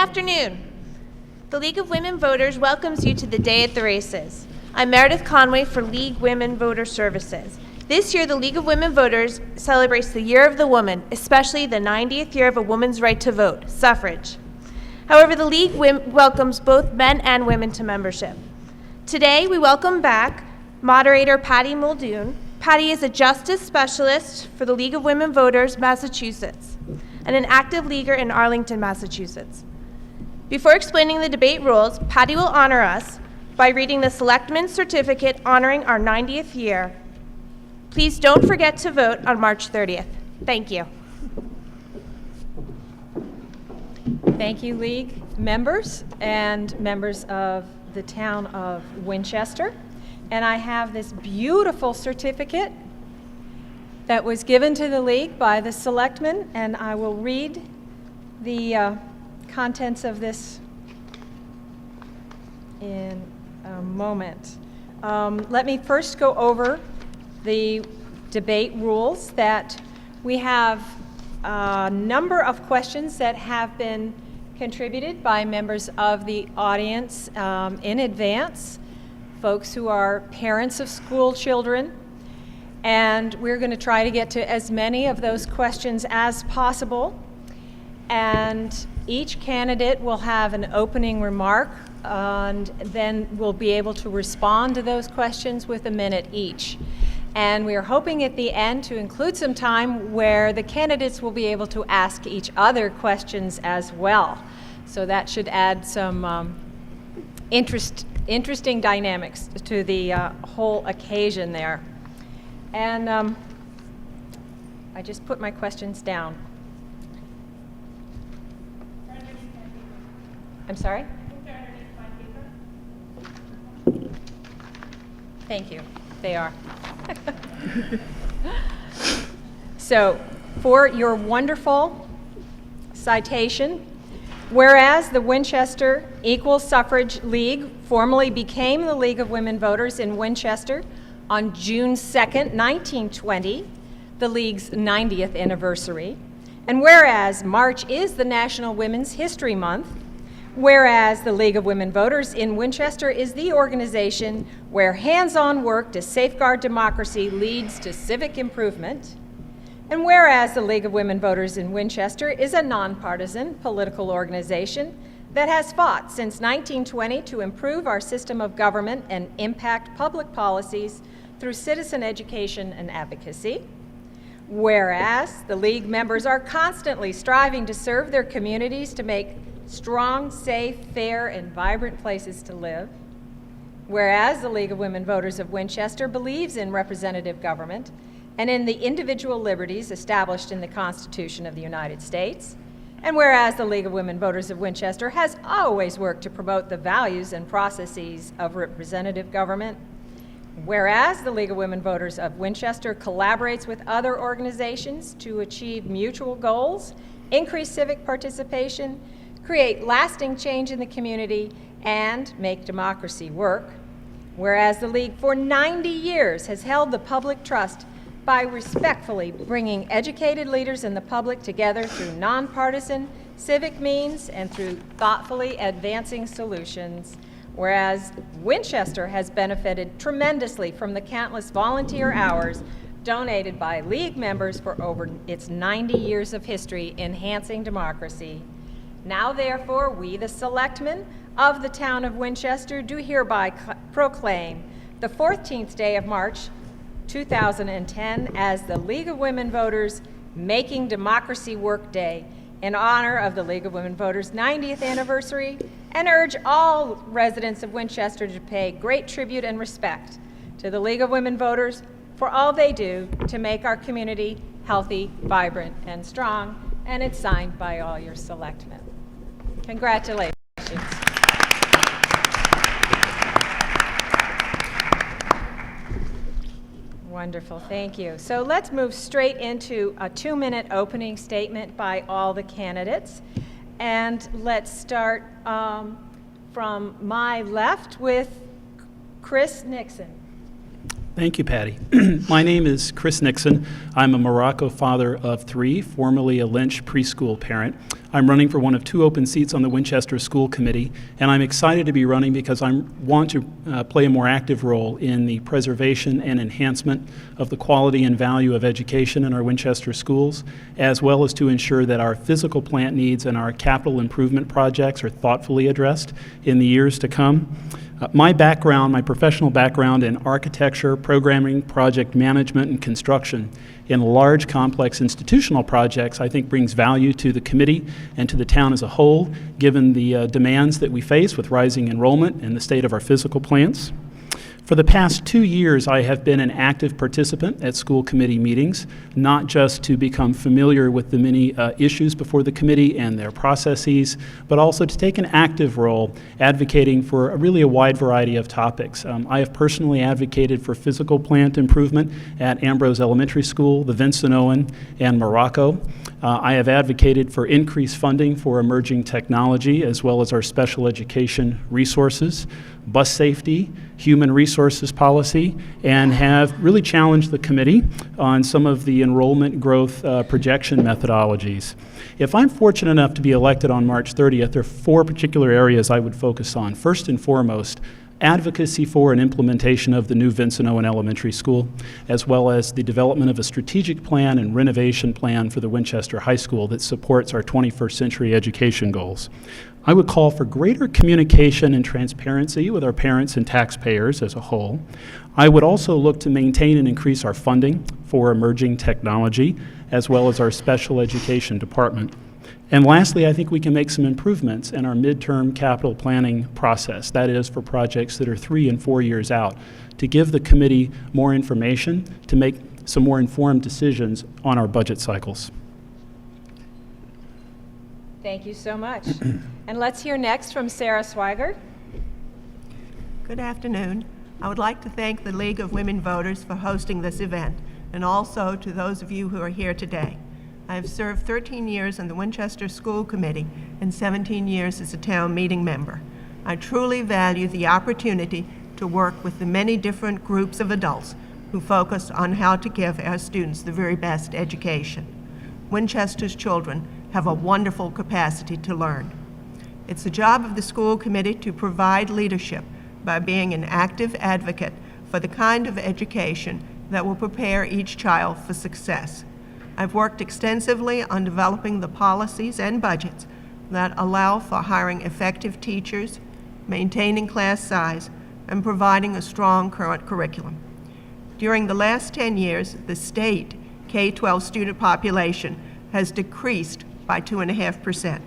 afternoon. The League of Women Voters welcomes you to the Day at the Races. I'm Meredith Conway for League Women Voter Services. This year, the League of Women Voters celebrates the Year of the Woman, especially the 90th year of a woman's right to vote, suffrage. However, the League welcomes both men and women to membership. Today, we welcome back moderator Patty Muldoon. Patty is a justice specialist for the League of Women Voters, Massachusetts, and an active leaguer in Arlington, Massachusetts. Before explaining the debate rules, Patty will honor us by reading the Selectman's certificate honoring our 90th year. Please don't forget to vote on March 30th. Thank you. Thank you, League members and members of the town of Winchester. And I have this beautiful certificate that was given to the League by the Selectmen, and I will read the contents of this in a moment. Let me first go over the debate rules. That we have a number of questions that have been contributed by members of the audience in advance, folks who are parents of school children, and we're going to try to get to as many of those questions as possible. And each candidate will have an opening remark, and then we'll be able to respond to those questions with a minute each. And we are hoping at the end to include some time where the candidates will be able to ask each other questions as well. So that should add some interesting dynamics to the whole occasion there. And I just put my questions down. I'm sorry? Thank you. They are. So, for your wonderful citation, whereas the Winchester Equal Suffrage League formally became the League of Women Voters in Winchester on June 2nd, 1920, the League's 90th anniversary, and whereas March is the National Women's History Month, whereas the League of Women Voters in Winchester is the organization where hands-on work to safeguard democracy leads to civic improvement, and whereas the League of Women Voters in Winchester is a nonpartisan political organization that has fought since 1920 to improve our system of government and impact public policies through citizen education and advocacy, whereas the League members are constantly striving to serve their communities to make strong, safe, fair, and vibrant places to live, whereas the League of Women Voters of Winchester believes in representative government and in the individual liberties established in the Constitution of the United States, and whereas the League of Women Voters of Winchester has always worked to promote the values and processes of representative government, whereas the League of Women Voters of Winchester collaborates with other organizations to achieve mutual goals, increase civic participation, create lasting change in the community, and make democracy work, whereas the League for 90 years has held the public trust by respectfully bringing educated leaders and the public together through nonpartisan civic means and through thoughtfully advancing solutions, whereas Winchester has benefited tremendously from the countless volunteer hours donated by League members for over its 90 years of history enhancing democracy. Now, therefore, we, the Selectmen of the town of Winchester, do hereby proclaim the 14th day of March, 2010 as the League of Women Voters Making Democracy Work Day in honor of the League of Women Voters' 90th anniversary, and urge all residents of Winchester to pay great tribute and respect to the League of Women Voters for all they do to make our community healthy, vibrant, and strong. And it's signed by all your selectmen. Congratulations. Wonderful, thank you. So let's move straight into a 2-minute opening statement by all the candidates. And let's start from my left with Chris Nixon. Thank you, Patty. My name is Chris Nixon. I'm a Morocco father of 3, formerly a Lynch preschool parent. I'm running for one of 2 open seats on the Winchester School Committee, and I'm excited to be running because I want to play a more active role in the preservation and enhancement of the quality and value of education in our Winchester schools, as well as to ensure that our physical plant needs and our capital improvement projects are thoughtfully addressed in the years to come. My professional background in architecture, programming, project management, and construction in large, complex institutional projects, I think brings value to the committee and to the town as a whole, given the demands that we face with rising enrollment and the state of our physical plants. For the past 2 years, I have been an active participant at school committee meetings, not just to become familiar with the many issues before the committee and their processes, but also to take an active role advocating for really a wide variety of topics. I have personally advocated for physical plant improvement at Ambrose Elementary School, the Vincent Owen, and Morocco. I have advocated for increased funding for emerging technology as well as our special education resources, bus safety, human resources policy, and have really challenged the committee on some of the enrollment growth projection methodologies. If I'm fortunate enough to be elected on March 30th, there are 4 particular areas I would focus on. First and foremost, advocacy for and implementation of the new Vincent Owen Elementary School, as well as the development of a strategic plan and renovation plan for the Winchester High School that supports our 21st century education goals. I would call for greater communication and transparency with our parents and taxpayers as a whole. I would also look to maintain and increase our funding for emerging technology, as well as our special education department. And lastly, I think we can make some improvements in our midterm capital planning process, that is for projects that are 3 and 4 years out, to give the committee more information to make some more informed decisions on our budget cycles. Thank you so much. And let's hear next from Sarah Swigert. Good afternoon. I would like to thank the League of Women Voters for hosting this event, and also to those of you who are here today. I have served 13 years on the Winchester School Committee and 17 years as a town meeting member. I truly value the opportunity to work with the many different groups of adults who focus on how to give our students the very best education. Winchester's children have a wonderful capacity to learn. It's the job of the school committee to provide leadership by being an active advocate for the kind of education that will prepare each child for success. I've worked extensively on developing the policies and budgets that allow for hiring effective teachers, maintaining class size, and providing a strong current curriculum. During the last 10 years, the state K-12 student population has decreased by 2.5%,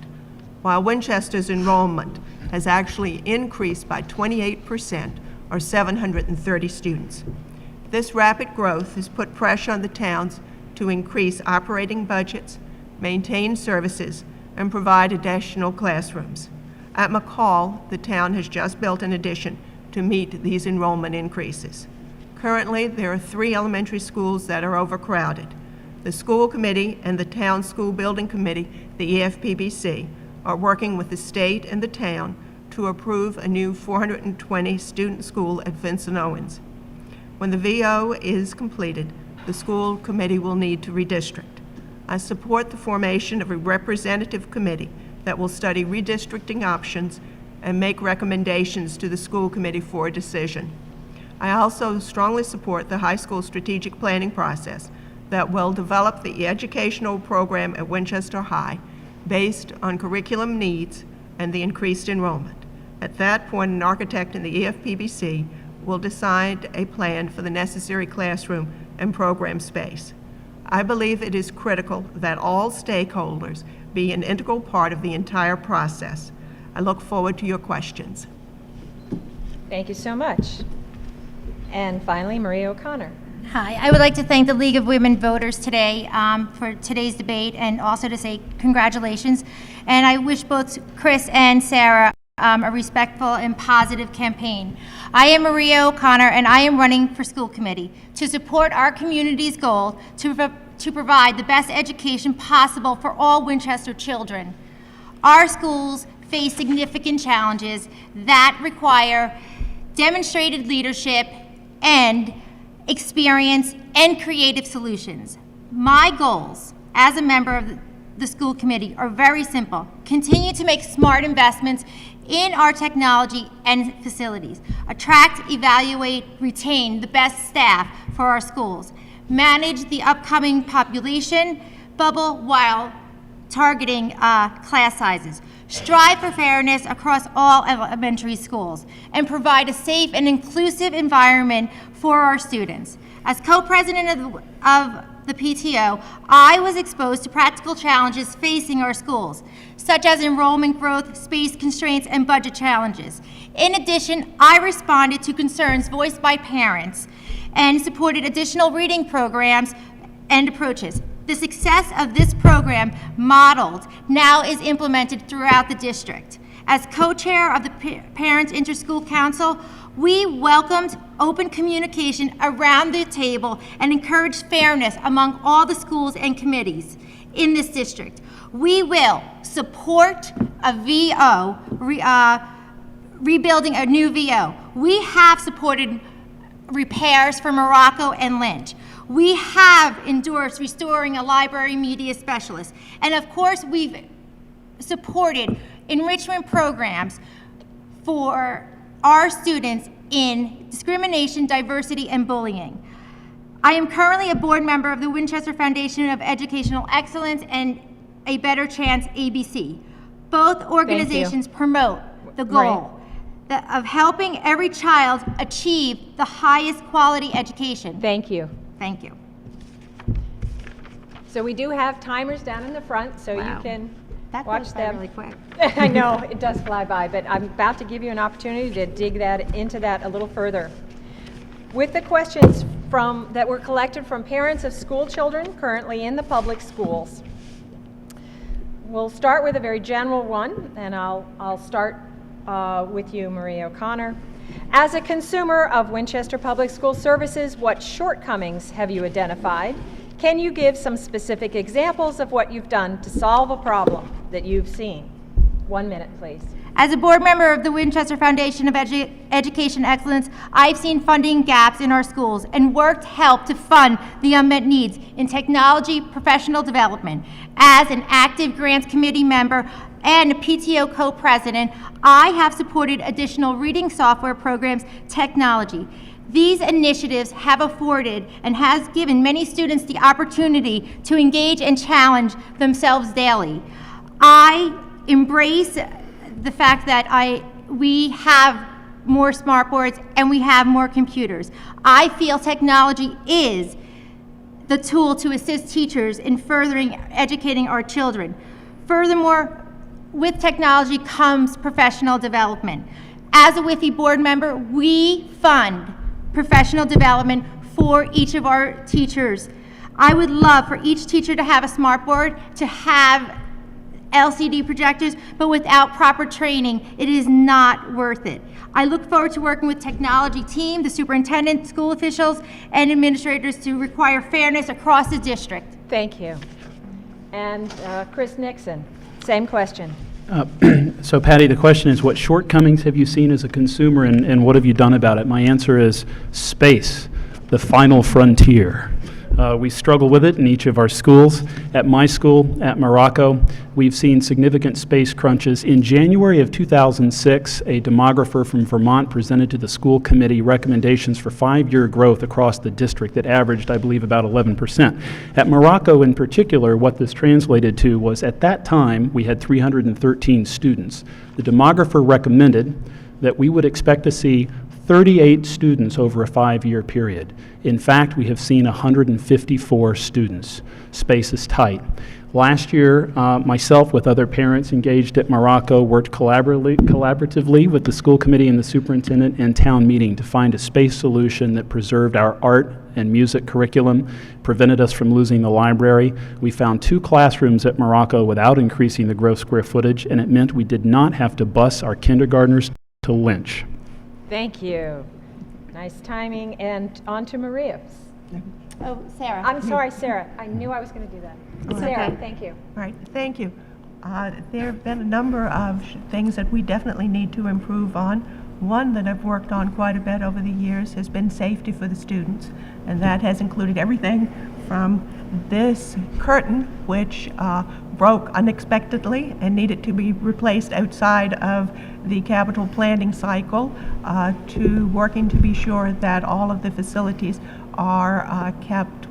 while Winchester's enrollment has actually increased by 28%, or 730 students. This rapid growth has put pressure on the towns to increase operating budgets, maintain services, and provide additional classrooms. At McCall, the town has just built an addition to meet these enrollment increases. Currently, there are 3 elementary schools that are overcrowded. The school committee and the town school building committee, the EFPBC, are working with the state and the town to approve a new 420 student school at Vincent Owens. When the VO is completed, the school committee will need to redistrict. I support the formation of a representative committee that will study redistricting options and make recommendations to the school committee for a decision. I also strongly support the high school strategic planning process that will develop the educational program at Winchester High based on curriculum needs and the increased enrollment. At that point, an architect in the EFPBC will decide a plan for the necessary classroom and program space. I believe it is critical that all stakeholders be an integral part of the entire process. I look forward to your questions. Thank you so much. And finally, Maria O'Connor. Hi, I would like to thank the League of Women Voters today for today's debate, and also to say congratulations. And I wish both Chris and Sarah a respectful and positive campaign. I am Maria O'Connor, and I am running for school committee to support our community's goal to provide the best education possible for all Winchester children. Our schools face significant challenges that require demonstrated leadership and experience, and creative solutions. My goals as a member of the school committee are very simple. Continue to make smart investments in our technology and facilities. Attract, evaluate, retain the best staff for our schools. Manage the upcoming population bubble while targeting class sizes. Strive for fairness across all elementary schools and provide a safe and inclusive environment for our students. As co-president of the PTO, I was exposed to practical challenges facing our schools, such as enrollment growth, space constraints, and budget challenges. In addition, I responded to concerns voiced by parents and supported additional reading programs and approaches. The success of this program modeled now is implemented throughout the district. As co-chair of the Parents Inter-School Council, we welcomed open communication around the table and encouraged fairness among all the schools and committees in this district. We will support a VO, rebuilding a new VO. We have supported repairs for Morocco and Lynch. We have endorsed restoring a library media specialist. And of course, we've supported enrichment programs for our students in discrimination, diversity, and bullying. I am currently a board member of the Winchester Foundation of Educational Excellence and A Better Chance, ABC. Both organizations promote the goal of helping every child achieve the highest quality education. Thank you. Thank you. So we do have timers down in the front, so Wow. you can That watch goes by them. really quick. I know, it does fly by, but I'm about to give you an opportunity to dig into that a little further. With the questions that were collected from parents of school children currently in the public schools, we'll start with a very general one, and I'll start with you, Marie O'Connor. As a consumer of Winchester Public School Services, what shortcomings have you identified? Can you give some specific examples of what you've done to solve a problem that you've seen? 1 minute, please. As a board member of the Winchester Foundation of Education Excellence, I've seen funding gaps in our schools and worked to help to fund the unmet needs in technology professional development. As an active grants committee member and a PTO co-president, I have supported additional reading software programs technology. These initiatives have afforded and has given many students the opportunity to engage and challenge themselves daily. I embrace the fact that we have more smart boards and we have more computers. I feel technology is the tool to assist teachers in furthering educating our children. Furthermore, with technology comes professional development. As a WIFI board member, we fund professional development for each of our teachers. I would love for each teacher to have a smart board, to have LCD projectors, but without proper training, it is not worth it. I look forward to working with technology team, the superintendent, school officials, and administrators to require fairness across the district. Thank you. And Chris Nixon, same question. So Patty, the question is, what shortcomings have you seen as a consumer and what have you done about it? My answer is space, the final frontier. We struggle with it in each of our schools. At my school, at Morocco, we've seen significant space crunches. In January of 2006, a demographer from Vermont presented to the school committee recommendations for 5-year growth across the district that averaged, I believe, about 11%. At Morocco in particular, what this translated to was at that time, we had 313 students. The demographer recommended that we would expect to see 38 students over a 5-year period. In fact, we have seen 154 students. Space is tight. Last year, myself with other parents engaged at Morocco worked collaboratively with the school committee and the superintendent and town meeting to find a space solution that preserved our art and music curriculum, prevented us from losing the library. We found 2 classrooms at Morocco without increasing the gross square footage, and it meant we did not have to bus our kindergartners to Lynch. Thank you. Nice timing. And on to Maria. Oh, Sarah. I'm sorry, Sarah. I knew I was going to do that. Oh, Sarah, okay. thank you. All right, thank you. There have been a number of things that we definitely need to improve on. One that I've worked on quite a bit over the years has been safety for the students, and that has included everything from this curtain, which broke unexpectedly and needed to be replaced outside of the capital planning cycle, to working to be sure that all of the facilities are kept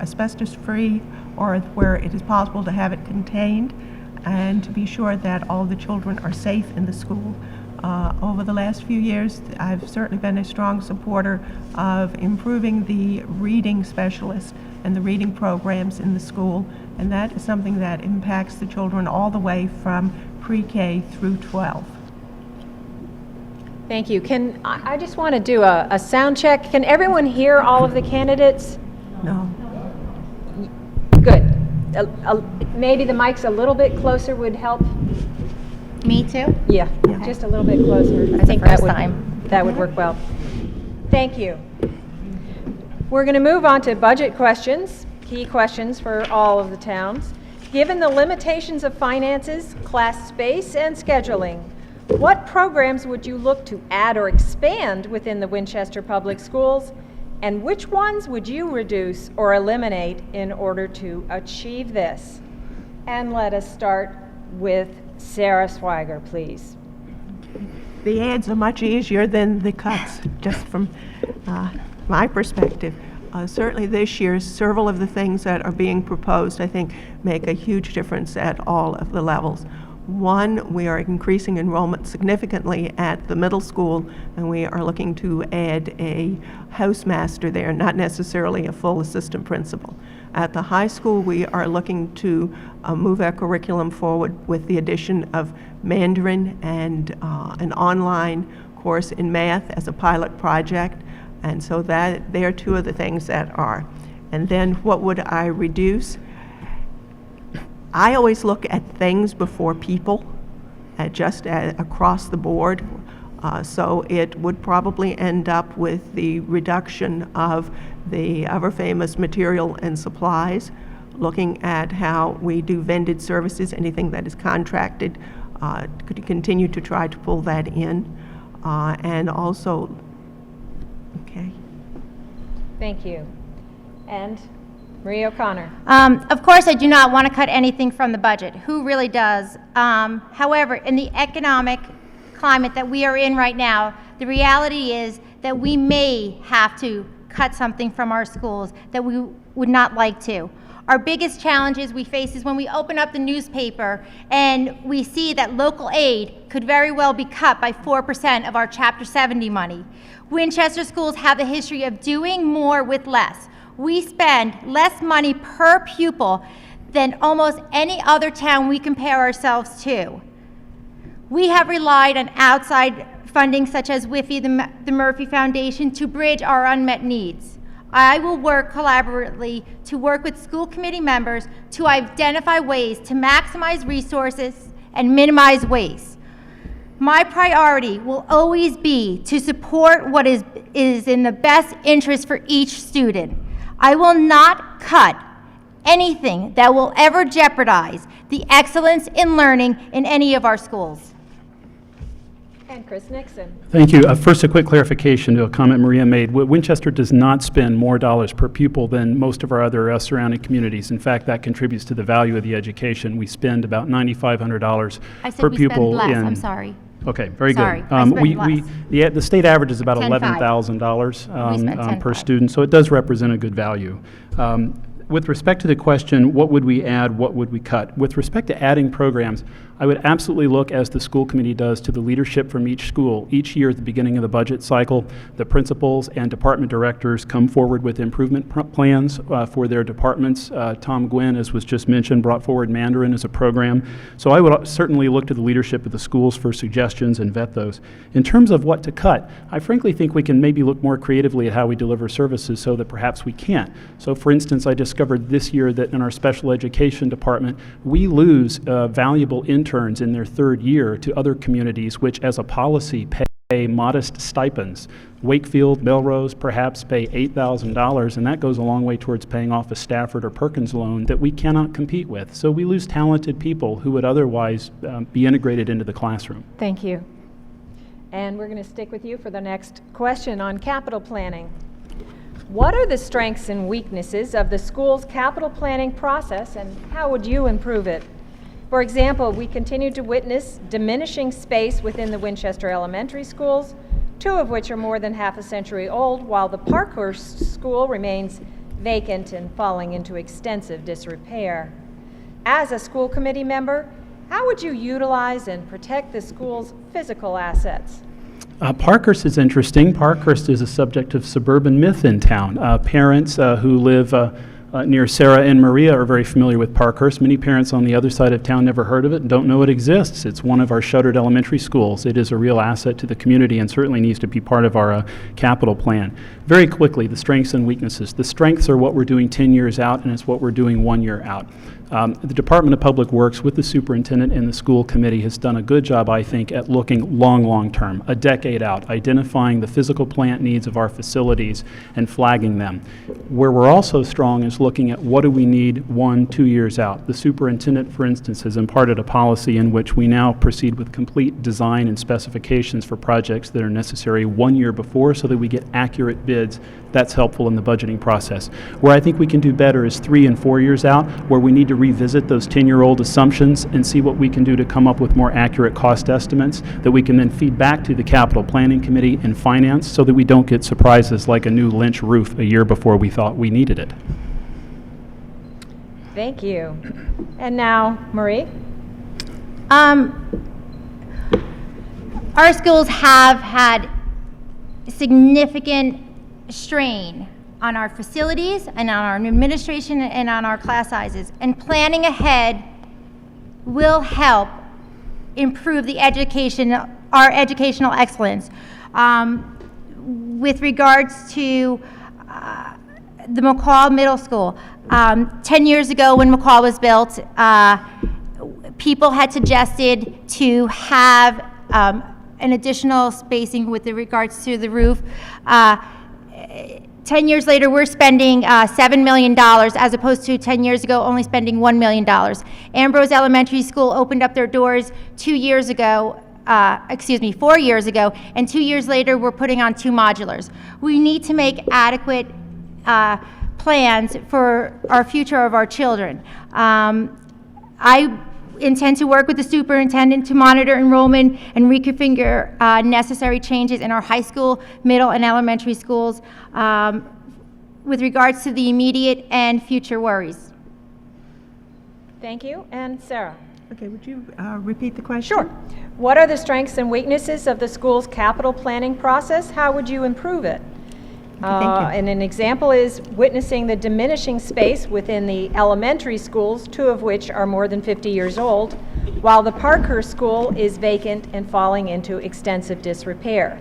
asbestos-free, or where it is possible to have it contained, and to be sure that all the children are safe in the school. Over the last few years, I've certainly been a strong supporter of improving the reading specialists and the reading programs in the school, and that is something that impacts the children all the way from pre-K through 12. Thank you. I just want to do a sound check. Can everyone hear all of the candidates? No. Good. Maybe the mic's a little bit closer would help. Me too? Yeah, Yeah. just a little bit closer. That's I think the first that would, time. that would work well. Thank you. We're going to move on to budget questions, key questions for all of the towns. Given the limitations of finances, class space, and scheduling, what programs would you look to add or expand within the Winchester Public Schools, and which ones would you reduce or eliminate in order to achieve this? And let us start with Sarah Swiger, please. The ads are much easier than the cuts, just from my perspective. Certainly this year, several of the things that are being proposed, I think, make a huge difference at all of the levels. One, we are increasing enrollment significantly at the middle school, and we are looking to add a housemaster there, not necessarily a full assistant principal. At the high school, we are looking to move our curriculum forward with the addition of Mandarin and an online course in math as a pilot project. And so that they are two of the things that are. And then what would I reduce? I always look at things before people, across the board. So it would probably end up with the reduction of the ever-famous material and supplies, looking at how we do vended services, anything that is contracted, could continue to try to pull that in. And also, okay. Thank you. And Marie O'Connor. Of course, I do not want to cut anything from the budget. Who really does? However, in the economic climate that we are in right now, the reality is that we may have to cut something from our schools that we would not like to. Our biggest challenges we face is when we open up the newspaper and we see that local aid could very well be cut by 4% of our Chapter 70 money. Winchester schools have a history of doing more with less. We spend less money per pupil than almost any other town we compare ourselves to. We have relied on outside funding such as WIFI, the Murphy Foundation, to bridge our unmet needs. I will work collaboratively to work with school committee members to identify ways to maximize resources and minimize waste. My priority will always be to support what is in the best interest for each student. I will not cut anything that will ever jeopardize the excellence in learning in any of our schools. And Chris Nixon. Thank you. First, a quick clarification to a comment Maria made. Winchester does not spend more dollars per pupil than most of our other surrounding communities. In fact, that contributes to the value of the education. We spend about $9,500 I said per we pupil. spend less, I'm sorry. Okay, very Sorry, good. I spend less. The state average is about $10,500. $11,000 per $10,500. student, so it does represent a good value. With respect to the question, what would we add, what would we cut? With respect to adding programs, I would absolutely look, as the school committee does, to the leadership from each school. Each year at the beginning of the budget cycle, the principals and department directors come forward with improvement plans for their departments. Tom Gwynn, as was just mentioned, brought forward Mandarin as a program. So I would certainly look to the leadership of the schools for suggestions and vet those. In terms of what to cut, I frankly think we can maybe look more creatively at how we deliver services so that perhaps we can't. So for instance, I discovered this year that in our special education department, we lose valuable interns in their third year to other communities which as a policy pay modest stipends. Wakefield, Melrose perhaps pay $8,000, and that goes a long way towards paying off a Stafford or Perkins loan that we cannot compete with. So we lose talented people who would otherwise be integrated into the classroom. Thank you. And we're going to stick with you for the next question on capital planning. What are the strengths and weaknesses of the school's capital planning process, and how would you improve it? For example, we continue to witness diminishing space within the Winchester elementary schools, two of which are more than half a century old, while the Parkhurst School remains vacant and falling into extensive disrepair. As a school committee member, how would you utilize and protect the school's physical assets? Parkhurst is interesting. Parkhurst is a subject of suburban myth in town. Parents who live near Sarah and Maria are very familiar with Parkhurst. Many parents on the other side of town never heard of it and don't know it exists. It's one of our shuttered elementary schools. It is a real asset to the community and certainly needs to be part of our capital plan. Very quickly, the strengths and weaknesses. The strengths are what we're doing 10 years out, and it's what we're doing 1 year out. The Department of Public Works with the superintendent and the school committee has done a good job, I think, at looking long term, a decade out, identifying the physical plant needs of our facilities and flagging them. Where we're also strong is looking at what do we need 1, 2 years out. The superintendent, for instance, has imparted a policy in which we now proceed with complete design and specifications for projects that are necessary 1 year before so that we get accurate bids. That's helpful in the budgeting process. Where I think we can do better is 3 and 4 years out, where we need to revisit those 10-year-old assumptions and see what we can do to come up with more accurate cost estimates that we can then feed back to the capital planning committee and finance so that we don't get surprises like a new Lynch roof a year before we thought we needed it. Thank you. And now, Marie? Our schools have had significant strain on our facilities and on our administration and on our class sizes. And planning ahead will help improve the education, our educational excellence. With regards to the McCall Middle School, 10 years ago when McCall was built, people had suggested to have an additional spacing with regards to the roof. 10 years later, we're spending $7 million as opposed to 10 years ago only spending $1 million. Ambrose Elementary School opened up their doors 4 years ago, and 2 years later, we're putting on 2 modulars. We need to make adequate plans for our future of our children. I intend to work with the superintendent to monitor enrollment and reconfigure necessary changes in our high school, middle, and elementary schools with regards to the immediate and future worries. Thank you. And Sarah? Okay, would you repeat the question? Sure. What are the strengths and weaknesses of the school's capital planning process? How would you improve it? Thank you. And an example is witnessing the diminishing space within the elementary schools, 2 of which are more than 50 years old, while the Parkhurst School is vacant and falling into extensive disrepair.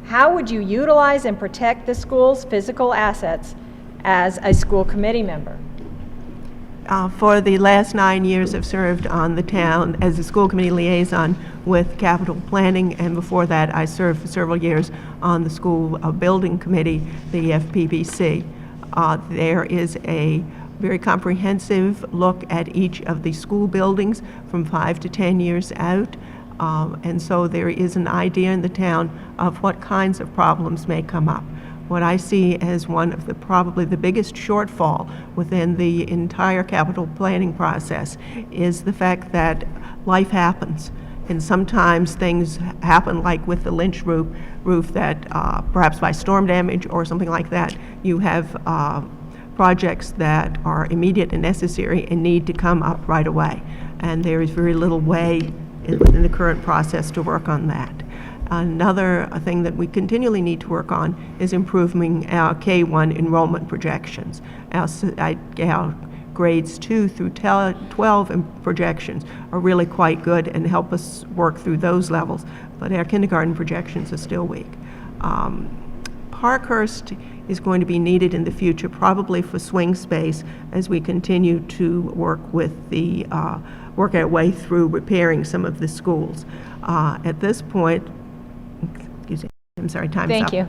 How would you utilize and protect the school's physical assets as a school committee member? For the last 9 years, I've served on the town as a school committee liaison with capital planning, and before that, I served for several years on the school building committee, the FPBC. There is a very comprehensive look at each of the school buildings from 5 to 10 years out, and so there is an idea in the town of what kinds of problems may come up. What I see as one of probably the biggest shortfall within the entire capital planning process is the fact that life happens. And sometimes things happen, like with the Lynch roof that perhaps by storm damage or something like that, you have projects that are immediate and necessary and need to come up right away. And there is very little way within the current process to work on that. Another thing that we continually need to work on is improving our K-1 enrollment projections. Our grades 2 through 12 projections are really quite good and help us work through those levels, but our kindergarten projections are still weak. Parkhurst is going to be needed in the future, probably for swing space, as we continue to work our way through repairing some of the schools. At this point, excuse me, I'm sorry, time's up. Thank you.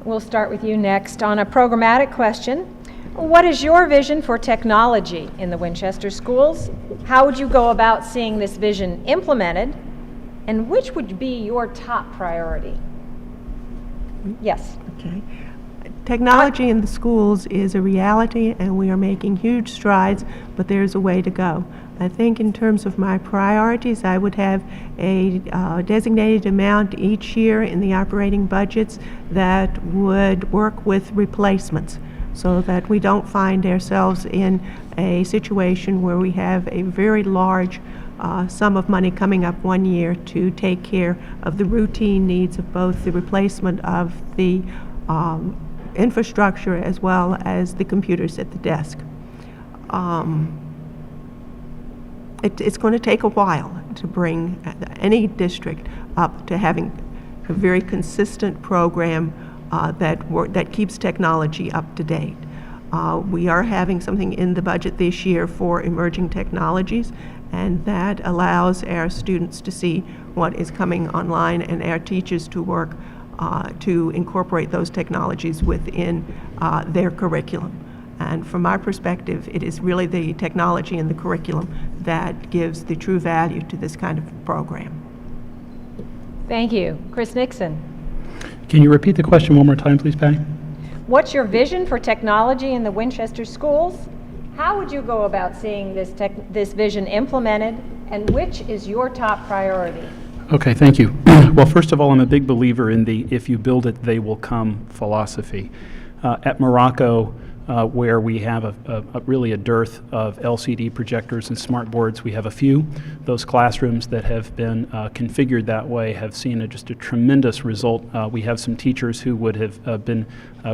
We'll start with you next on a programmatic question. What is your vision for technology in the Winchester schools? How would you go about seeing this vision implemented? and which would be your top priority? Yes. Okay. Technology in the schools is a reality, and we are making huge strides, but there's a way to go. I think in terms of my priorities, I would have a designated amount each year in the operating budgets that would work with replacements, so that we don't find ourselves in a situation where we have a very large sum of money coming up one year to take care of the routine needs of both the replacement of the infrastructure as well as the computers at the desk. It's going to take a while to bring any district up to having a very consistent program that keeps technology up to date. We are having something in the budget this year for emerging technologies, and that allows our students to see what is coming online and our teachers to work to incorporate those technologies within their curriculum. And from my perspective, it is really the technology and the curriculum that gives the true value to this kind of program. Thank you. Chris Nixon. Can you repeat the question one more time, please, Patty? What's your vision for technology in the Winchester schools? How would you go about seeing this vision implemented, and which is your top priority? Okay, thank you. Well, first of all, I'm a big believer in the if you build it, they will come philosophy. At Morocco, where we have really a dearth of LCD projectors and smart boards. We have a few. Those classrooms that have been configured that way have seen just a tremendous result. We have some teachers who would have been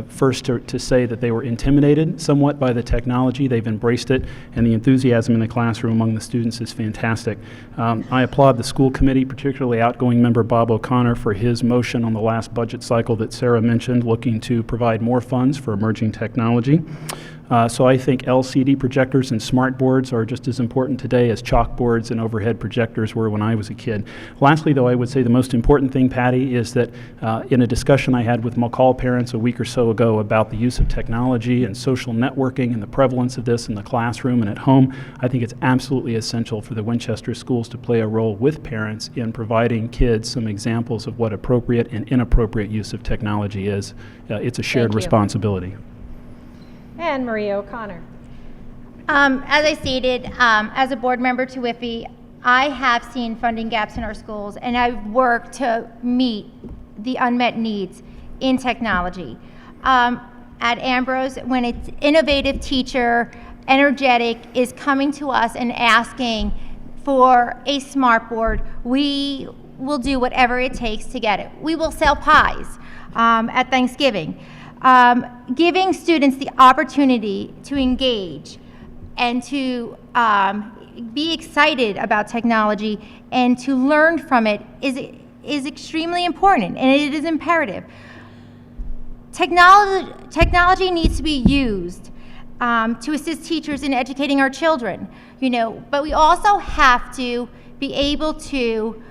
first to say that they were intimidated somewhat by the technology. They've embraced it, and the enthusiasm in the classroom among the students is fantastic. I applaud the school committee, particularly outgoing member Bob O'Connor, for his motion on the last budget cycle that Sarah mentioned, looking to provide more funds for emerging technology. So I think LCD projectors and smart boards are just as important today as chalkboards and overhead projectors were when I was a kid. Lastly, though, I would say the most important thing, Patty, is that in a discussion I had with McCall parents a week or so ago about the use of technology and social networking and the prevalence of this in the classroom and at home, I think it's absolutely essential for the Winchester schools to play a role with parents in providing kids some examples of what appropriate and inappropriate use of technology is. It's a shared responsibility. And Maria O'Connor. As I stated, as a board member to WIFI, I have seen funding gaps in our schools, and I've worked to meet the unmet needs in technology. At Ambrose, when it's innovative teacher, energetic, is coming to us and asking for a smart board, we will do whatever it takes to get it. We will sell pies at Thanksgiving. Giving students the opportunity to engage and to be excited about technology and to learn from it is extremely important, and it is imperative. Technology needs to be used to assist teachers in educating our children, but we also have to be able to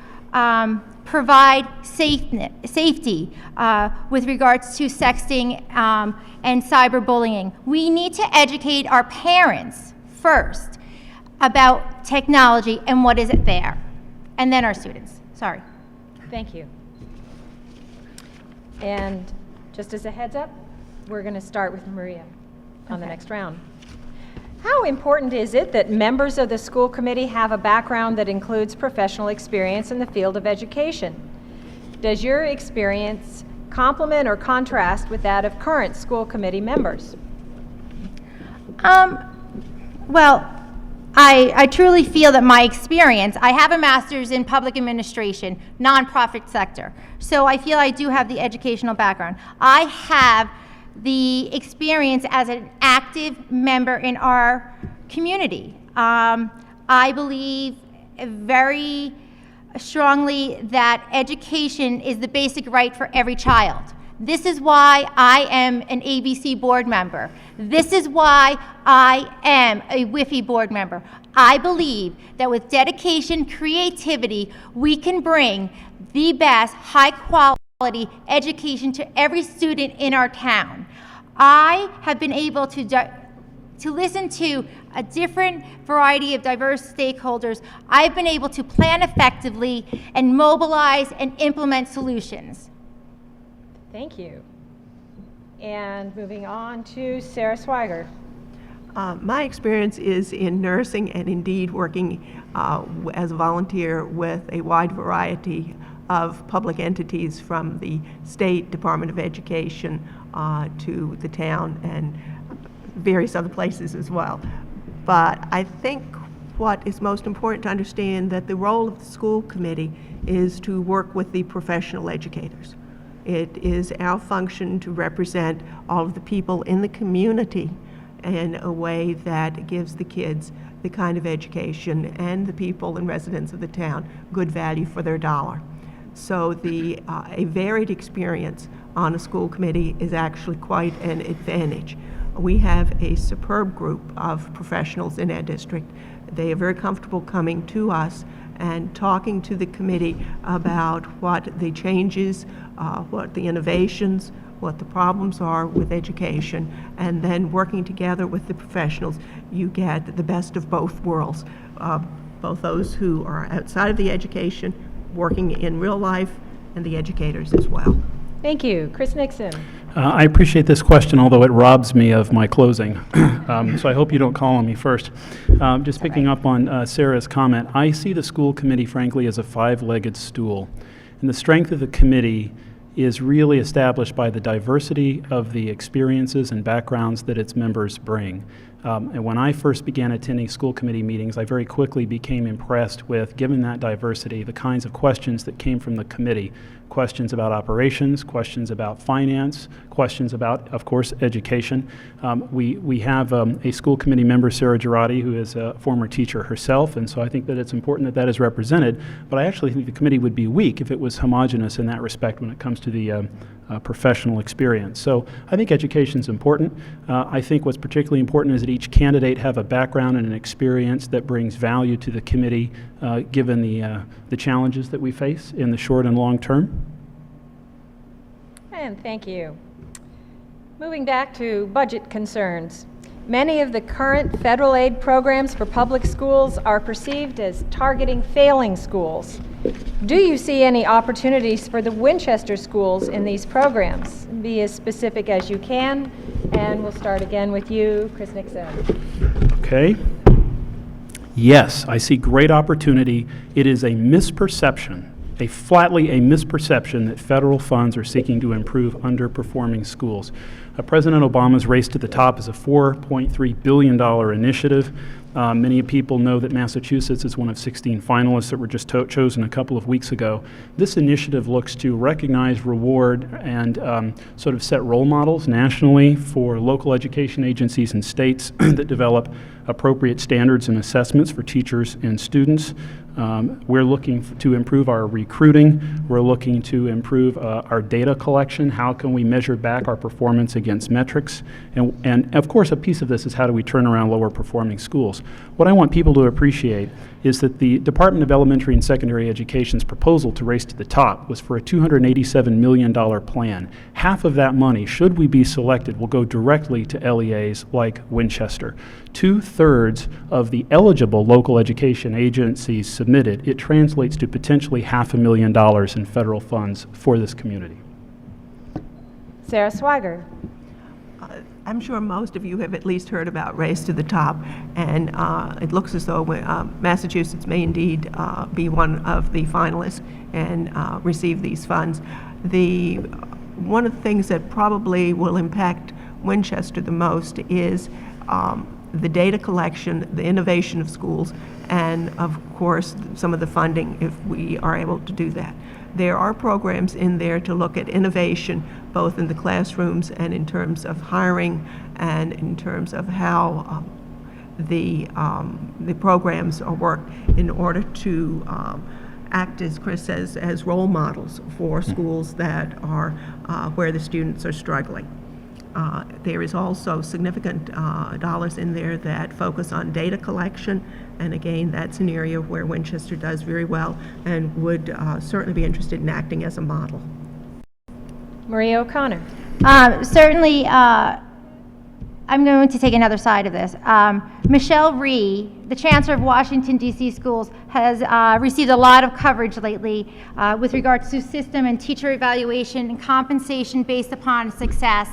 provide safety with regards to sexting and cyberbullying. We need to educate our parents first about technology and what is there, and then our students. Sorry. Thank you. And just as a heads up, we're going to start with Maria on the next round. How important is it that members of the school committee have a background that includes professional experience in the field of education? Does your experience complement or contrast with that of current school committee members? Well, I truly feel that my experience, I have a master's in public administration, nonprofit sector, so I feel I do have the educational background. I have the experience as an active member in our community. I believe very strongly that education is the basic right for every child. This is why I am an ABC board member. This is why I am a WIFI board member. I believe that with dedication, creativity, we can bring the best high quality education to every student in our town. I have been able to to listen to a different variety of diverse stakeholders, I've been able to plan effectively and mobilize and implement solutions. Thank you. And moving on to Sarah Swiger. My experience is in nursing and indeed working as a volunteer with a wide variety of public entities from the State Department of Education to the town and various other places as well. But I think what is most important to understand that the role of the school committee is to work with the professional educators. It is our function to represent all of the people in the community in a way that gives the kids the kind of education and the people and residents of the town good value for their dollar. So a varied experience on a school committee is actually quite an advantage. We have a superb group of professionals in our district. They are very comfortable coming to us and talking to the committee about what the changes, what the innovations, what the problems are with education, and then working together with the professionals, you get the best of both worlds, both those who are outside of the education, working in real life, and the educators as well. Thank you. Chris Nixon. I appreciate this question, although it robs me of my closing. So I hope you don't call on me first. Just picking up on Sarah's comment, I see the school committee, frankly, as a five-legged stool. And the strength of the committee is really established by the diversity of the experiences and backgrounds that its members bring. And when I first began attending school committee meetings, I very quickly became impressed with, given that diversity, the kinds of questions that came from the committee. Questions about operations, questions about finance, questions about, of course, education. We have a school committee member, Sarah Girardi, who is a former teacher herself, and so I think that it's important that that is represented. But I actually think the committee would be weak if it was homogenous in that respect when it comes to the professional experience. So I think education is important. I think what's particularly important is that each candidate have a background and an experience that brings value to the committee, given the challenges that we face in the short and long term. And thank you. Moving back to budget concerns. Many of the current federal aid programs for public schools are perceived as targeting failing schools. Do you see any opportunities for the Winchester schools in these programs? Be as specific as you can, and we'll start again with you, Chris Nixon. Okay. Yes, I see great opportunity. It is a misperception, flatly a misperception that federal funds are seeking to improve underperforming schools. President Obama's Race to the Top is a $4.3 billion initiative. Many people know that Massachusetts is one of 16 finalists that were just chosen a couple of weeks ago. This initiative looks to recognize, reward, and sort of set role models nationally for local education agencies and states that develop appropriate standards and assessments for teachers and students. We're looking to improve our recruiting. We're looking to improve our data collection. How can we measure back our performance against metrics? And of course, a piece of this is how do we turn around lower performing schools. What I want people to appreciate is that the Department of Elementary and Secondary Education's proposal to Race to the Top was for a $287 million plan. Half of that money, should we be selected, will go directly to LEAs like Winchester. 2/3 of the eligible local education agencies submitted. It translates to potentially $500,000 in federal funds for this community. Sarah Swiger. I'm sure most of you have at least heard about Race to the Top, and it looks as though Massachusetts may indeed be one of the finalists and receive these funds. One of the things that probably will impact Winchester the most is the data collection, the innovation of schools, and of course some of the funding if we are able to do that. There are programs in there to look at innovation, both in the classrooms and in terms of hiring and in terms of how the programs are worked in order to act, as Chris says, as role models for schools that are where the students are struggling. There is also significant dollars in there that focus on data collection, and again, that's an area where Winchester does very well and would certainly be interested in acting as a model. Maria O'Connor. Certainly, I'm going to take another side of this. Michelle Rhee, the Chancellor of Washington, D.C. Schools, has received a lot of coverage lately with regards to system and teacher evaluation and compensation based upon success.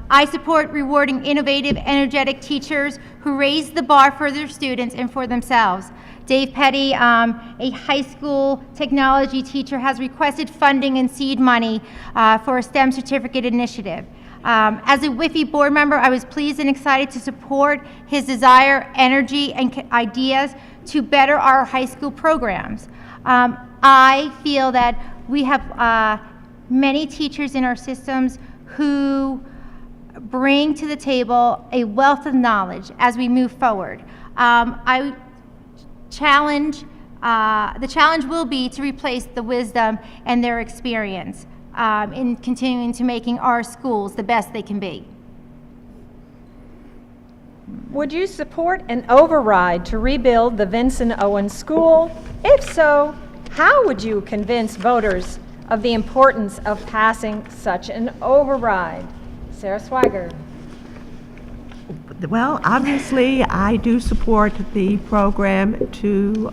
I support rewarding innovative, energetic teachers who raise the bar for their students and for themselves. Dave Petty, a high school technology teacher, has requested funding and seed money for a STEM certificate initiative. As a WIFI board member, I was pleased and excited to support his desire, energy, and ideas to better our high school programs. I feel that we have many teachers in our systems who bring to the table a wealth of knowledge as we move forward. The challenge will be to replace the wisdom and their experience in continuing to making our schools the best they can be. Would you support an override to rebuild the Vincent Owen School? If so, how would you convince voters of the importance of passing such an override? Sarah Swiger. Well, obviously, I do support the program to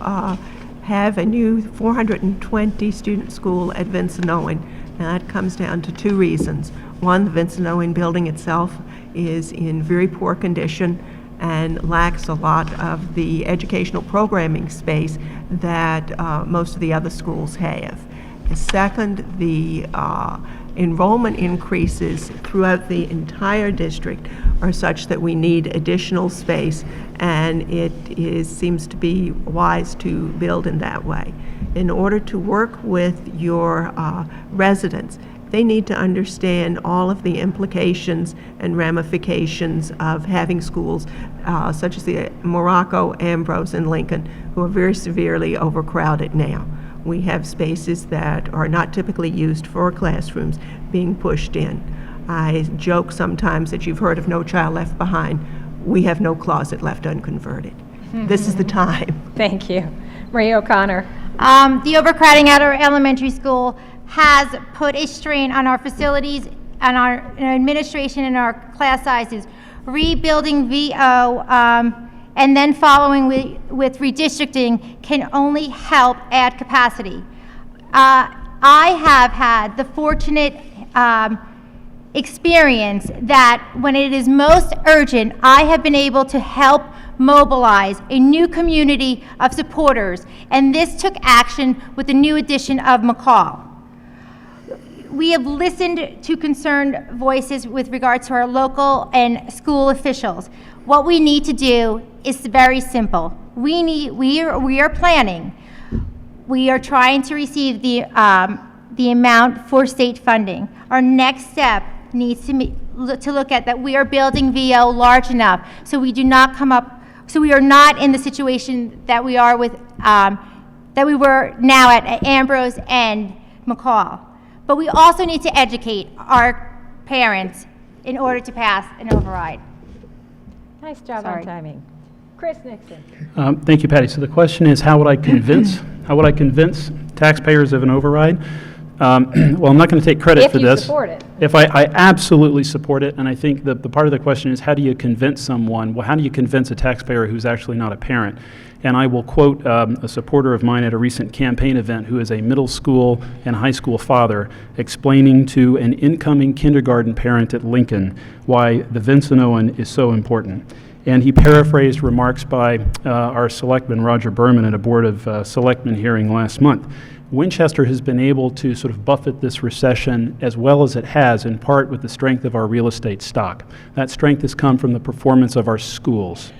have a new 420-student school at Vincent Owen. And that comes down to two reasons. One, the Vincent Owen building itself is in very poor condition and lacks a lot of the educational programming space that most of the other schools have. Second, the enrollment increases throughout the entire district are such that we need additional space, and seems to be wise to build in that way. In order to work with your residents, they need to understand all of the implications and ramifications of having schools such as the Morocco, Ambrose, and Lincoln, who are very severely overcrowded now. We have spaces that are not typically used for classrooms being pushed in. I joke sometimes that you've heard of No Child Left Behind. We have no closet left unconverted. This is the time. Thank you. Marie O'Connor. The overcrowding at our elementary school has put a strain on our facilities and our administration and our class sizes. Rebuilding VO and then following with redistricting can only help add capacity. I have had the fortunate experience that when it is most urgent, I have been able to help mobilize a new community of supporters, and this took action with the new addition of McCall. We have listened to concerned voices with regard to our local and school officials. What we need to do is very simple. We are planning. We are trying to receive the amount for state funding. Our next step needs to look at that we are building VO large enough so we do not come up, so we are not in the situation that we are with, that we were now at Ambrose and McCall. But we also need to educate our parents in order to pass an override. Nice job on timing. Chris Nixon. Thank you, Patty. So the question is, how would I convince taxpayers of an override? Well, I'm not going to take credit for this. If you support it. If I absolutely support it, and I think the part of the question is, how do you convince someone? Well, how do you convince a taxpayer who's actually not a parent? And I will quote a supporter of mine at a recent campaign event who is a middle school and high school father explaining to an incoming kindergarten parent at Lincoln why the Vincent Owen is so important. And he paraphrased remarks by our selectman, Roger Berman, at a Board of Selectmen hearing last month. Winchester has been able to sort of buffet this recession as well as it has, in part with the strength of our real estate stock. That strength has come from the performance of our schools.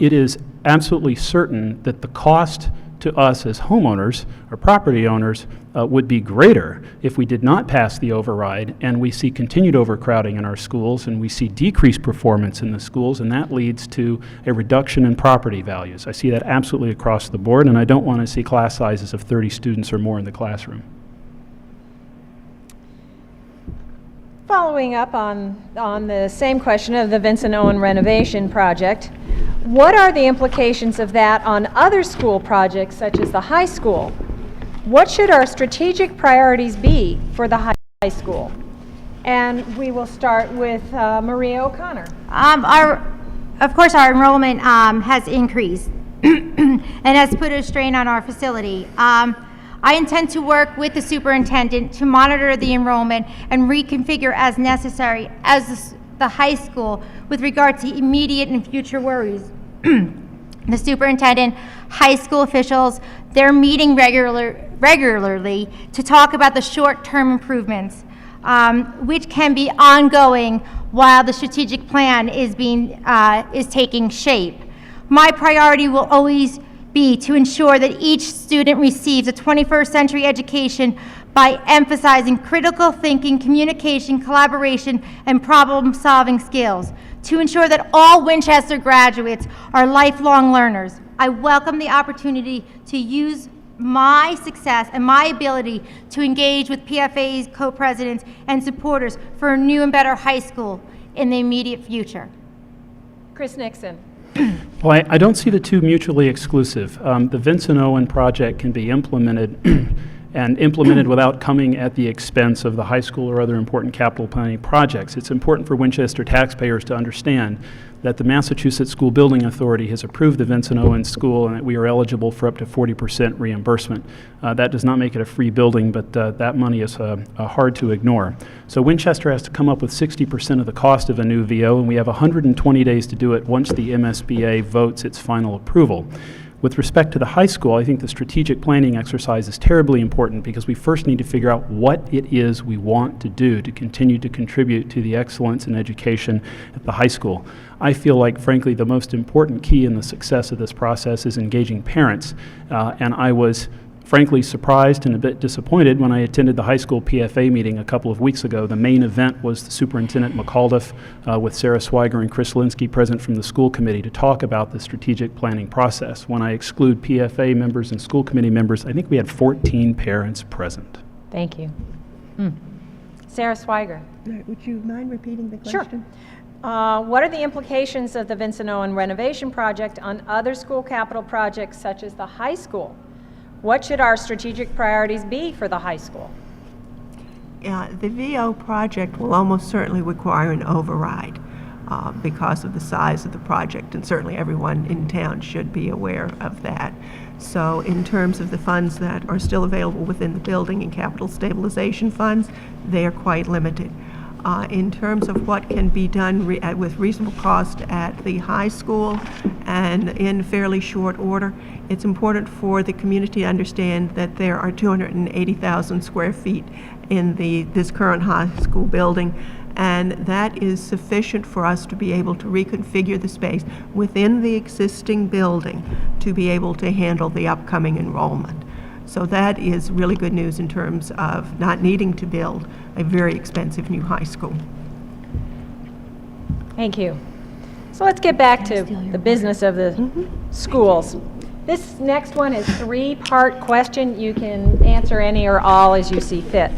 It is absolutely certain that the cost to us as homeowners or property owners would be greater if we did not pass the override, and we see continued overcrowding in our schools, and we see decreased performance in the schools, and that leads to a reduction in property values. I see that absolutely across the board, and I don't want to see class sizes of 30 students or more in the classroom. Following up on the same question of the Vincent Owen renovation project, what are the implications of that on other school projects such as the high school? What should our strategic priorities be for the high school? And we will start with Maria O'Connor. Of course, our enrollment has increased and has put a strain on our facility. I intend to work with the superintendent to monitor the enrollment and reconfigure as necessary as the high school with regard to immediate and future worries. The superintendent, high school officials, they're meeting regularly to talk about the short-term improvements, which can be ongoing while the strategic plan is taking shape. My priority will always be to ensure that each student receives a 21st century education by emphasizing critical thinking, communication, collaboration, and problem-solving skills, to ensure that all Winchester graduates are lifelong learners. I welcome the opportunity to use my success and my ability to engage with PFA's co-presidents and supporters for a new and better high school in the immediate future. Chris Nixon. Well, I don't see the two mutually exclusive. The Vincent Owen project can be implemented and implemented without coming at the expense of the high school or other important capital planning projects. It's important for Winchester taxpayers to understand that the Massachusetts School Building Authority has approved the Vincent Owen School and that we are eligible for up to 40% reimbursement. That does not make it a free building, but that money is hard to ignore. So Winchester has to come up with 60% of the cost of a new VO, and we have 120 days to do it once the MSBA votes its final approval. With respect to the high school, I think the strategic planning exercise is terribly important because we first need to figure out what it is we want to do to continue to contribute to the excellence in education at the high school. I feel like, frankly, the most important key in the success of this process is engaging parents, and I was frankly surprised and a bit disappointed when I attended the high school PFA meeting a couple of weeks ago. The main event was the Superintendent McAuliffe with Sarah Swiger and Chris Linsky present from the school committee to talk about the strategic planning process. When I exclude PFA members and school committee members, I think we had 14 parents present. Thank you. Sarah Swiger. Would you mind repeating the question? Sure. What are the implications of the Vincent Owen renovation project on other school capital projects such as the high school? What should our strategic priorities be for the high school? The VO project will almost certainly require an override because of the size of the project, and certainly everyone in town should be aware of that. So in terms of the funds that are still available within the building and capital stabilization funds, they are quite limited. In terms of what can be done with reasonable cost at the high school and in fairly short order, it's important for the community to understand that there are 280,000 square feet in this current high school building, and that is sufficient for us to be able to reconfigure the space within the existing building to be able to handle the upcoming enrollment. So that is really good news in terms of not needing to build a very expensive new high school. Thank you. So let's get back to the business of the schools. This next one is a three-part question. You can answer any or all as you see fit.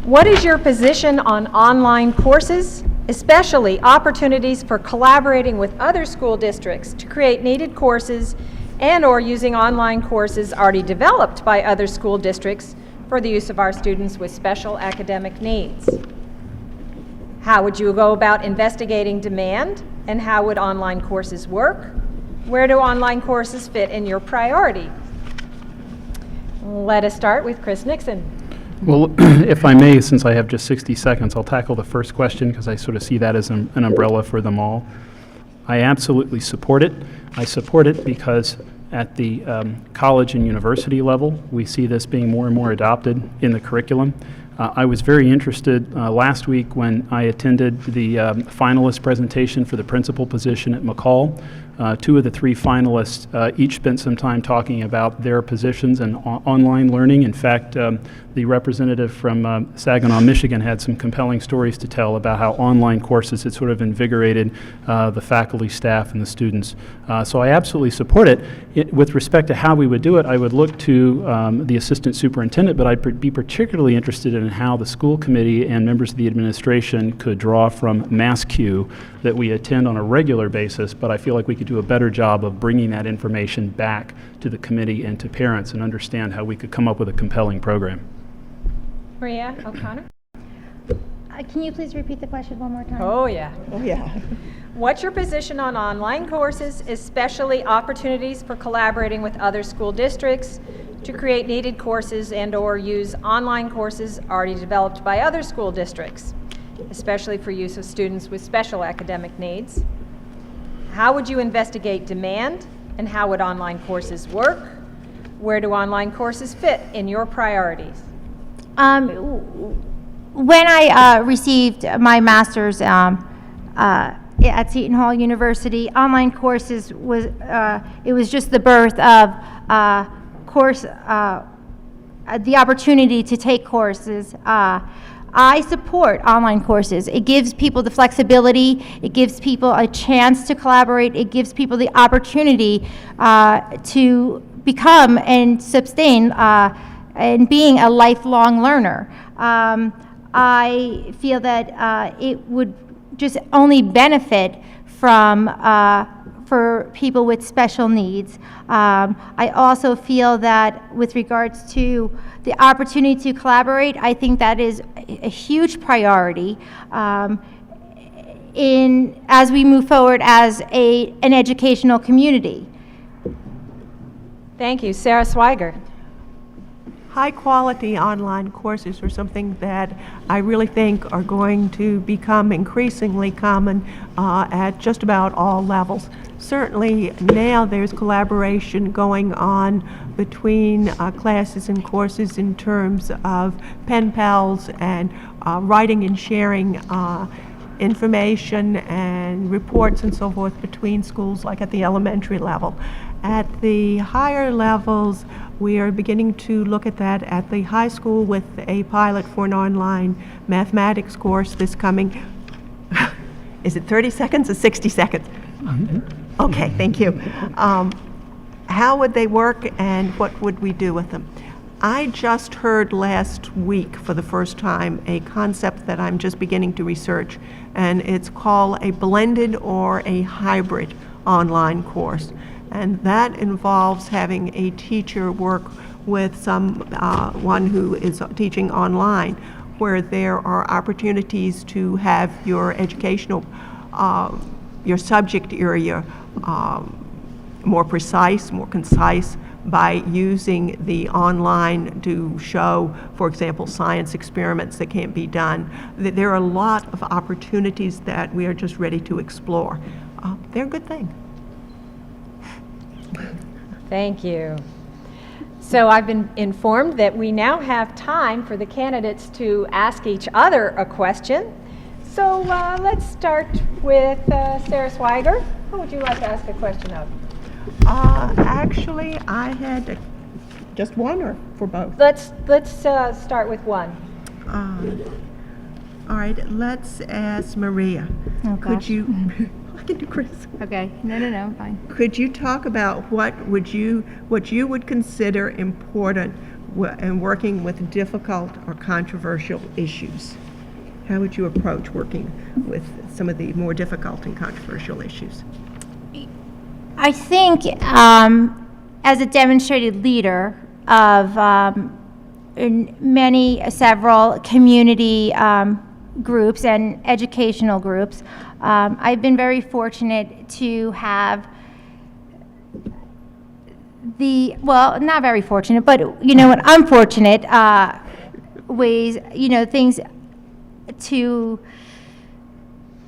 What is your position on online courses, especially opportunities for collaborating with other school districts to create needed courses and/or using online courses already developed by other school districts for the use of our students with special academic needs? How would you go about investigating demand, and how would online courses work? Where do online courses fit in your priority? Let us start with Chris Nixon. Well, if I may, since I have just 60 seconds, I'll tackle the first question because I sort of see that as an umbrella for them all. I absolutely support it. I support it because at the college and university level, we see this being more and more adopted in the curriculum. I was very interested last week when I attended the finalist presentation for the principal position at McCall. Two of the three finalists each spent some time talking about their positions and online learning. In fact, the representative from Saginaw, Michigan had some compelling stories to tell about how online courses had sort of invigorated the faculty, staff, and the students. So I absolutely support it. With respect to how we would do it, I would look to the assistant superintendent, but I'd be particularly interested in how the school committee and members of the administration could draw from MassQ that we attend on a regular basis, but I feel like we could do a better job of bringing that information back to the committee and to parents and understand how we could come up with a compelling program. Maria O'Connor. Can you please repeat the question one more time? Oh, yeah. Oh, yeah. What's your position on online courses, especially opportunities for collaborating with other school districts to create needed courses and/or use online courses already developed by other school districts, especially for use of students with special academic needs? How would you investigate demand, and how would online courses work? Where do online courses fit in your priorities? When I received my master's at Seton Hall University, online courses was it was just the birth of the opportunity to take courses. I support online courses. It gives people the flexibility. It gives people a chance to collaborate. It gives people the opportunity to become and sustain and being a lifelong learner. I feel that it would just only benefit from for people with special needs. I also feel that with regards to the opportunity to collaborate, I think that is a huge priority as we move forward as an educational community. Thank you. Sarah Swiger. High-quality online courses are something that I really think are going to become increasingly common at just about all levels. Certainly now there's collaboration going on between classes and courses in terms of pen pals and writing and sharing information and reports and so forth between schools, like at the elementary level. At the higher levels, we are beginning to look at that at the high school with a pilot for an online mathematics course this coming, is it 30 seconds or 60 seconds? Okay, thank you. How would they work and what would we do with them? I just heard last week for the first time a concept that I'm just beginning to research, and it's called a blended or a hybrid online course. And that involves having a teacher work with one who is teaching online, where there are opportunities to have your educational, your subject area more precise, more concise, by using the online to show, for example, science experiments that can't be done. There are a lot of opportunities that we are just ready to explore. They're a good thing. Thank you. So I've been informed that we now have time for the candidates to ask each other a question. So let's start with Sarah Swiger. Who would you like to ask a question of? Actually, I had just one or for both? Let's start with one. All right, let's ask Maria. Oh, Could gosh. you, I can do Chris. Okay. No, fine. Could you talk about what you would consider important in working with difficult or controversial issues? How would you approach working with some of the more difficult and controversial issues? I think as a demonstrated leader of several community groups and educational groups, I've been very fortunate to have not very fortunate, but unfortunate ways, things to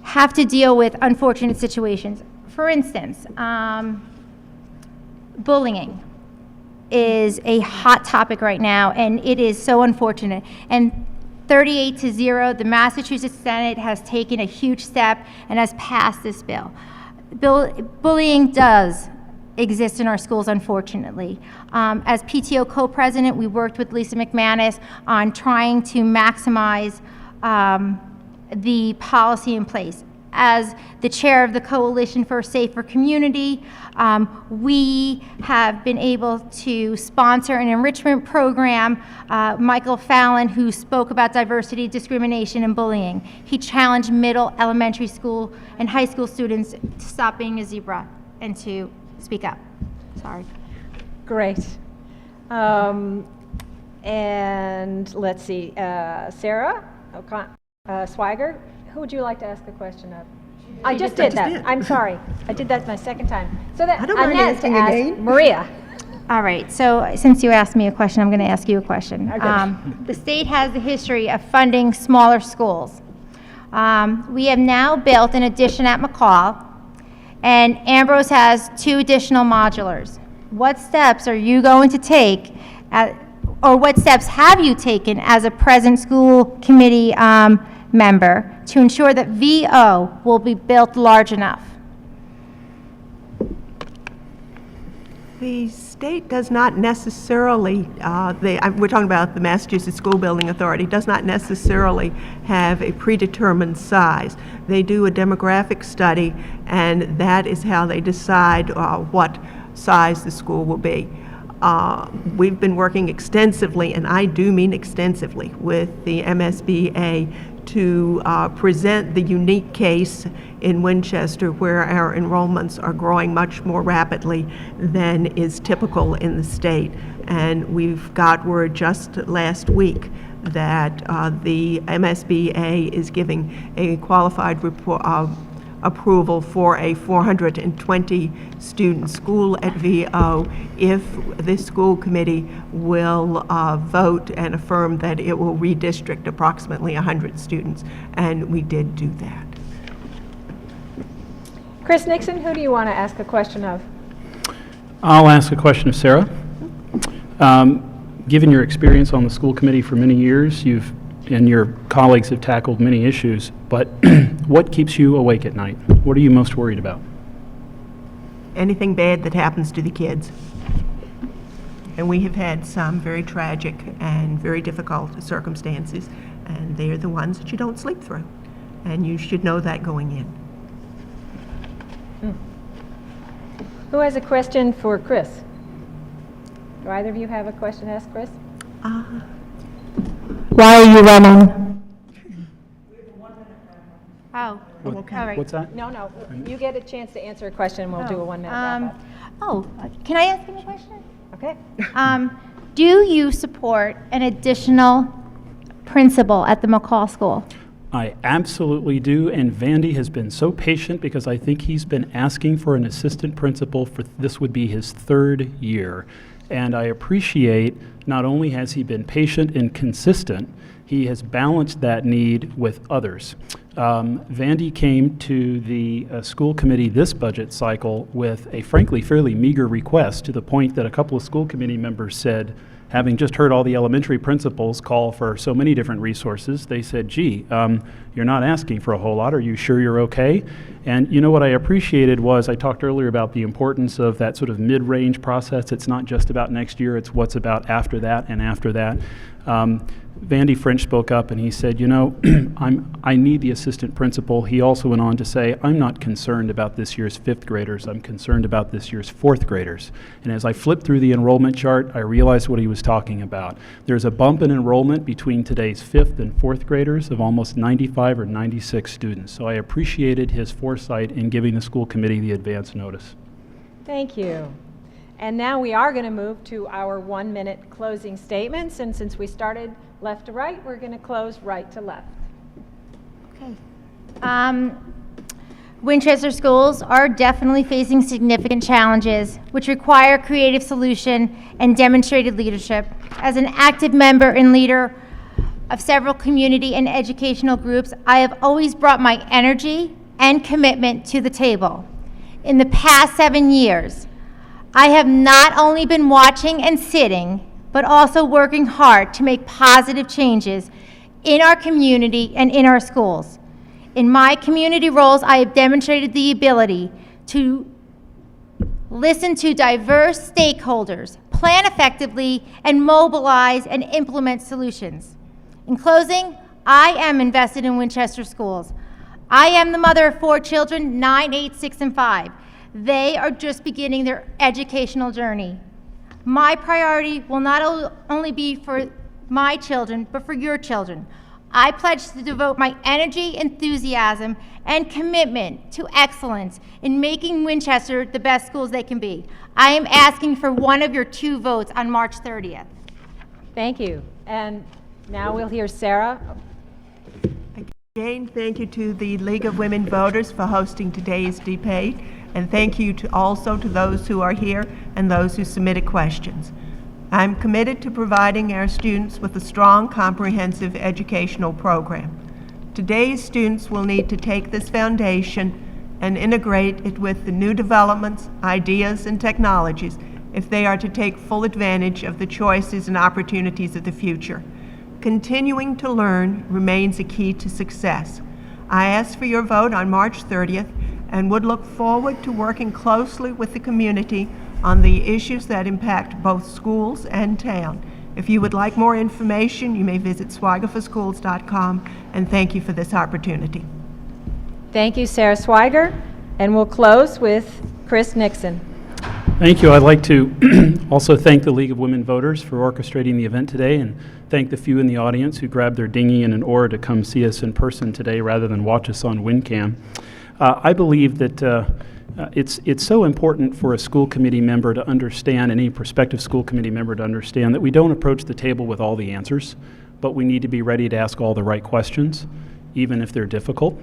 have to deal with unfortunate situations. For instance, bullying is a hot topic right now, and it is so unfortunate. And 38-0, the Massachusetts Senate has taken a huge step and has passed this bill. Bullying does exist in our schools, unfortunately. As PTO co-president, we worked with Lisa McManus on trying to maximize the policy in place. As the chair of the Coalition for a Safer Community, we have been able to sponsor an enrichment program. Michael Fallon, who spoke about diversity, discrimination, and bullying, he challenged middle, elementary school, and high school students to stop being a zebra and to speak up. Sorry. Great. And let's see, Sarah Swiger, who would you like to ask a question of? I just did that. I'm sorry. I did that my second time. So that I don't mind Annette to answering ask again. Maria. All right, so since you asked me a question, I'm going to ask you a question. Okay. The state has a history of funding smaller schools. We have now built an addition at McCall, and Ambrose has 2 additional modulars. What steps are you going to take, or what steps have you taken as a present school committee member to ensure that VO will be built large enough? The state does not necessarily, we're talking about the Massachusetts School Building Authority, does not necessarily have a predetermined size. They do a demographic study, and that is how they decide what size the school will be. We've been working extensively, and I do mean extensively, with the MSBA to present the unique case in Winchester where our enrollments are growing much more rapidly than is typical in the state. And we've got word just last week that the MSBA is giving a qualified approval for a 420 student school at VO if this school committee will vote and affirm that it will redistrict approximately 100 students, and we did do that. Chris Nixon, who do you want to ask a question of? I'll ask a question of Sarah. Given your experience on the school committee for many years, you've and your colleagues have tackled many issues, but what keeps you awake at night? What are you most worried about? Anything bad that happens to the kids. And we have had some very tragic and very difficult circumstances, and they are the ones that you don't sleep through. And you should know that going in. Who has a question for Chris? Do either of you have a question to ask Chris? Why are you running? Oh, Okay. all right. What's that? No. You get a chance to answer a question, and we'll do a 1-minute wrap-up. Can I ask him a question? Okay. Do you support an additional principal at the McCall School? I absolutely do, and Vandy has been so patient because I think he's been asking for an assistant principal for this would be his 3rd year. And I appreciate not only has he been patient and consistent, he has balanced that need with others. Vandy came to the school committee this budget cycle with a frankly fairly meager request, to the point that a couple of school committee members said, having just heard all the elementary principals call for so many different resources, they said, gee, you're not asking for a whole lot. Are you sure you're okay? And you know what I appreciated was, I talked earlier about the importance of that sort of mid-range process. It's not just about next year, it's what's about after that and after that. Vandy French spoke up and he said, you know, I need the assistant principal. He also went on to say, I'm not concerned about this year's 5th graders. I'm concerned about this year's 4th graders. And as I flipped through the enrollment chart, I realized what he was talking about. There's a bump in enrollment between today's 5th and 4th graders of almost 95 or 96 students. So I appreciated his foresight in giving the school committee the advance notice. Thank you. And now we are going to move to our 1-minute closing statements. And since we started left to right, we're going to close right to left. Okay. Winchester schools are definitely facing significant challenges, which require creative solution and demonstrated leadership. As an active member and leader of several community and educational groups, I have always brought my energy and commitment to the table. In the past 7 years, I have not only been watching and sitting, but also working hard to make positive changes in our community and in our schools. In my community roles, I have demonstrated the ability to listen to diverse stakeholders, plan effectively, and mobilize and implement solutions. In closing, I am invested in Winchester schools. I am the mother of 4 children, 9, 8, 6, and 5. They are just beginning their educational journey. My priority will not only be for my children, but for your children. I pledge to devote my energy, enthusiasm, and commitment to excellence in making Winchester the best schools they can be. I am asking for one of your 2 votes on March 30th. Thank you. And now we'll hear Sarah. Again, thank you to the League of Women Voters for hosting today's debate, and thank you also to those who are here and those who submitted questions. I'm committed to providing our students with a strong, comprehensive educational program. Today's students will need to take this foundation and integrate it with the new developments, ideas, and technologies if they are to take full advantage of the choices and opportunities of the future. Continuing to learn remains a key to success. I ask for your vote on March 30th and would look forward to working closely with the community on the issues that impact both schools and town. If you would like more information, you may visit swigerforschools.com, and thank you for this opportunity. Thank you, Sarah Swiger. And we'll close with Chris Nixon. Thank you. I'd like to also thank the League of Women Voters for orchestrating the event today, and thank the few in the audience who grabbed their dinghy and an oar to come see us in person today rather than watch us on WinCam. I believe that it's so important for a school committee member to understand, any prospective school committee member to understand, that we don't approach the table with all the answers, but we need to be ready to ask all the right questions, even if they're difficult.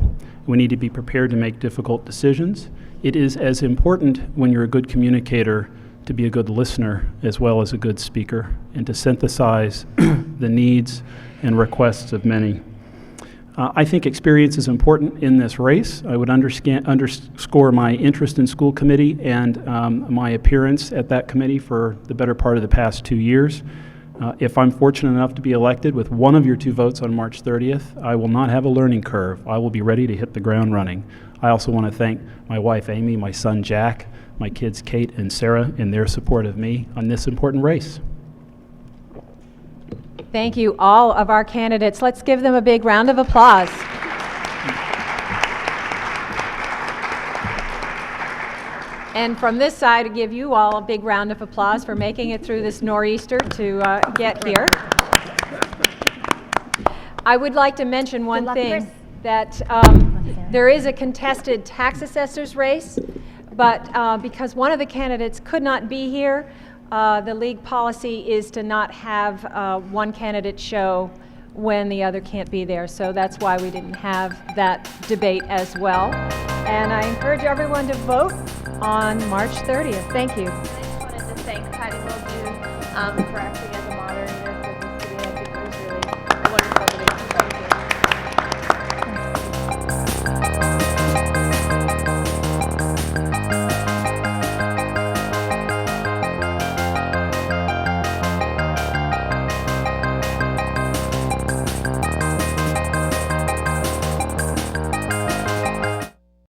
We need to be prepared to make difficult decisions. It is as important when you're a good communicator to be a good listener as well as a good speaker, and to synthesize the needs and requests of many. I think experience is important in this race. I would underscore my interest in school committee and my appearance at that committee for the better part of the past 2 years. If I'm fortunate enough to be elected with one of your 2 votes on March 30th, I will not have a learning curve. I will be ready to hit the ground running. I also want to thank my wife Amy, my son Jack, my kids Kate and Sarah in their support of me on this important race. Thank you, all of our candidates. Let's give them a big round of applause. And from this side, I give you all a big round of applause for making it through this nor'easter to get here. I would like to mention one thing, that there is a contested tax assessor's race, but because one of the candidates could not be here, the league policy is to not have one candidate show when the other can't be there. So that's why we didn't have that debate as well. And I encourage everyone to vote on March 30th. Thank you. I just wanted to thank Patty Wildew